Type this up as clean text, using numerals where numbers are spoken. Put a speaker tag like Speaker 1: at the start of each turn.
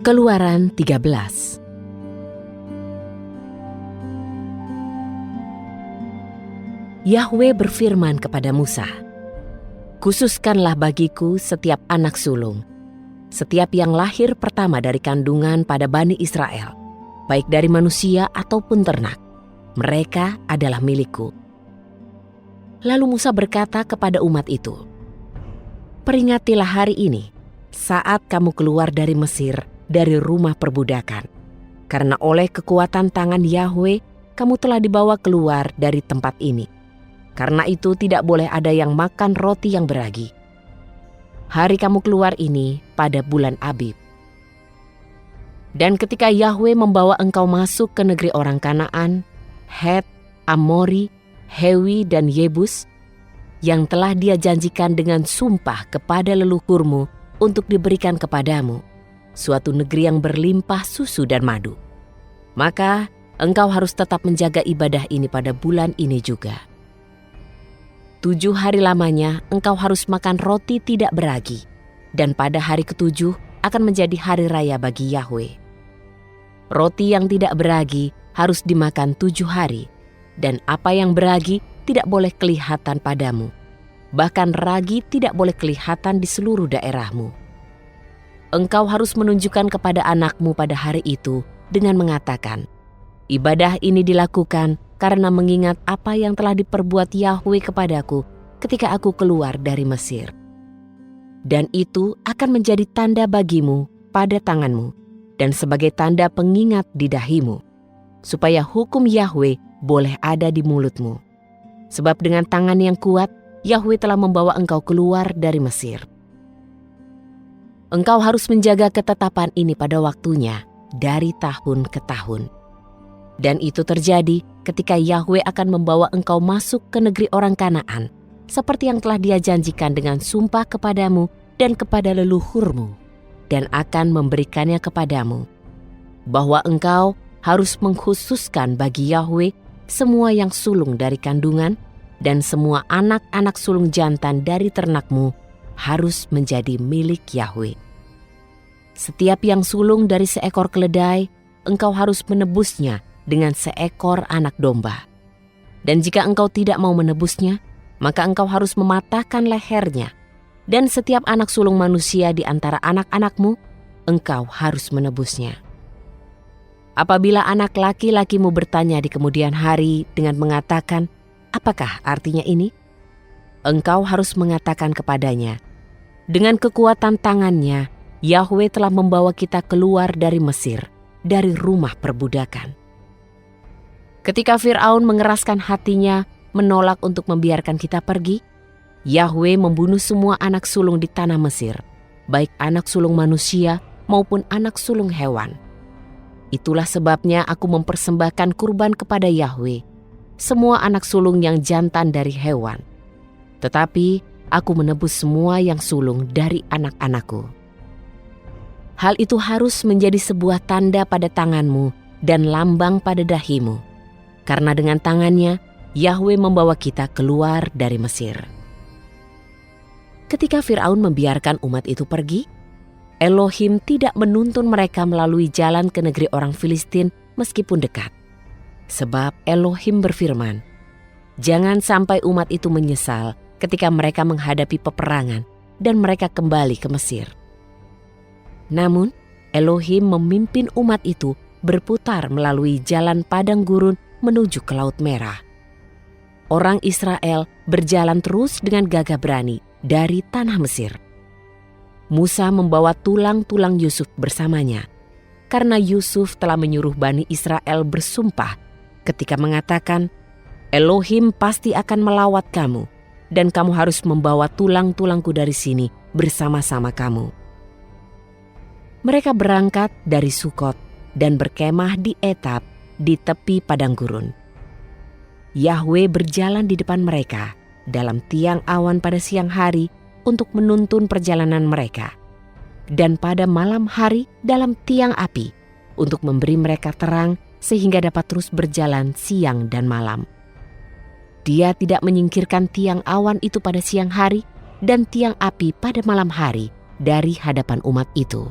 Speaker 1: Keluaran 13. Yahwe berfirman kepada Musa, "Khususkanlah bagiku setiap anak sulung, setiap yang lahir pertama dari kandungan pada Bani Israel, baik dari manusia ataupun ternak. Mereka adalah milikku." Lalu Musa berkata kepada umat itu, "Peringatilah hari ini, saat kamu keluar dari Mesir, dari rumah perbudakan. Karena oleh kekuatan tangan Yahwe, kamu telah dibawa keluar dari tempat ini. Karena itu tidak boleh ada yang makan roti yang beragi. Hari kamu keluar ini pada bulan Abib. Dan ketika Yahwe membawa engkau masuk ke negeri orang Kanaan, Het, Amori, Hewi, dan Yebus, yang telah Dia janjikan dengan sumpah kepada leluhurmu untuk diberikan kepadamu, suatu negeri yang berlimpah susu dan madu. Maka engkau harus tetap menjaga ibadah ini pada bulan ini juga. 7 hari lamanya engkau harus makan roti tidak beragi, dan pada hari ke-7 akan menjadi hari raya bagi Yahwe. Roti yang tidak beragi harus dimakan 7 hari, dan apa yang beragi tidak boleh kelihatan padamu. Bahkan ragi tidak boleh kelihatan di seluruh daerahmu. Engkau harus menunjukkan kepada anakmu pada hari itu dengan mengatakan, 'Ibadah ini dilakukan karena mengingat apa yang telah diperbuat Yahwe kepadaku ketika aku keluar dari Mesir.' Dan itu akan menjadi tanda bagimu pada tanganmu dan sebagai tanda pengingat di dahimu, supaya hukum Yahwe boleh ada di mulutmu. Sebab dengan tangan yang kuat, Yahwe telah membawa engkau keluar dari Mesir. Engkau harus menjaga ketetapan ini pada waktunya dari tahun ke tahun. Dan itu terjadi ketika Yahwe akan membawa engkau masuk ke negeri orang Kanaan, seperti yang telah Dia janjikan dengan sumpah kepadamu dan kepada leluhurmu, dan akan memberikannya kepadamu, bahwa engkau harus mengkhususkan bagi Yahwe semua yang sulung dari kandungan, dan semua anak-anak sulung jantan dari ternakmu harus menjadi milik Yahwe. Setiap yang sulung dari seekor keledai, engkau harus menebusnya dengan seekor anak domba. Dan jika engkau tidak mau menebusnya, maka engkau harus mematahkan lehernya. Dan setiap anak sulung manusia di antara anak-anakmu, engkau harus menebusnya. Apabila anak laki-lakimu bertanya di kemudian hari dengan mengatakan, 'Apakah artinya ini?' engkau harus mengatakan kepadanya, 'Dengan kekuatan tangannya, Yahwe telah membawa kita keluar dari Mesir, dari rumah perbudakan.' Ketika Fir'aun mengeraskan hatinya menolak untuk membiarkan kita pergi, Yahwe membunuh semua anak sulung di tanah Mesir, baik anak sulung manusia maupun anak sulung hewan. Itulah sebabnya aku mempersembahkan kurban kepada Yahwe, semua anak sulung yang jantan dari hewan. Tetapi aku menebus semua yang sulung dari anak-anakku. Hal itu harus menjadi sebuah tanda pada tanganmu dan lambang pada dahimu, karena dengan tangannya Yahwe membawa kita keluar dari Mesir." Ketika Fir'aun membiarkan umat itu pergi, Elohim tidak menuntun mereka melalui jalan ke negeri orang Filistin meskipun dekat. Sebab Elohim berfirman, "Jangan sampai umat itu menyesal ketika mereka menghadapi peperangan dan mereka kembali ke Mesir." Namun, Elohim memimpin umat itu berputar melalui jalan padang gurun menuju ke Laut Merah. Orang Israel berjalan terus dengan gagah berani dari tanah Mesir. Musa membawa tulang-tulang Yusuf bersamanya, karena Yusuf telah menyuruh Bani Israel bersumpah ketika mengatakan, "Elohim pasti akan melawat kamu, dan kamu harus membawa tulang-tulangku dari sini bersama-sama kamu." Mereka berangkat dari Sukot dan berkemah di Etap di tepi padang gurun. Yahwe berjalan di depan mereka dalam tiang awan pada siang hari untuk menuntun perjalanan mereka, dan pada malam hari dalam tiang api untuk memberi mereka terang sehingga dapat terus berjalan siang dan malam. Dia tidak menyingkirkan tiang awan itu pada siang hari dan tiang api pada malam hari dari hadapan umat itu.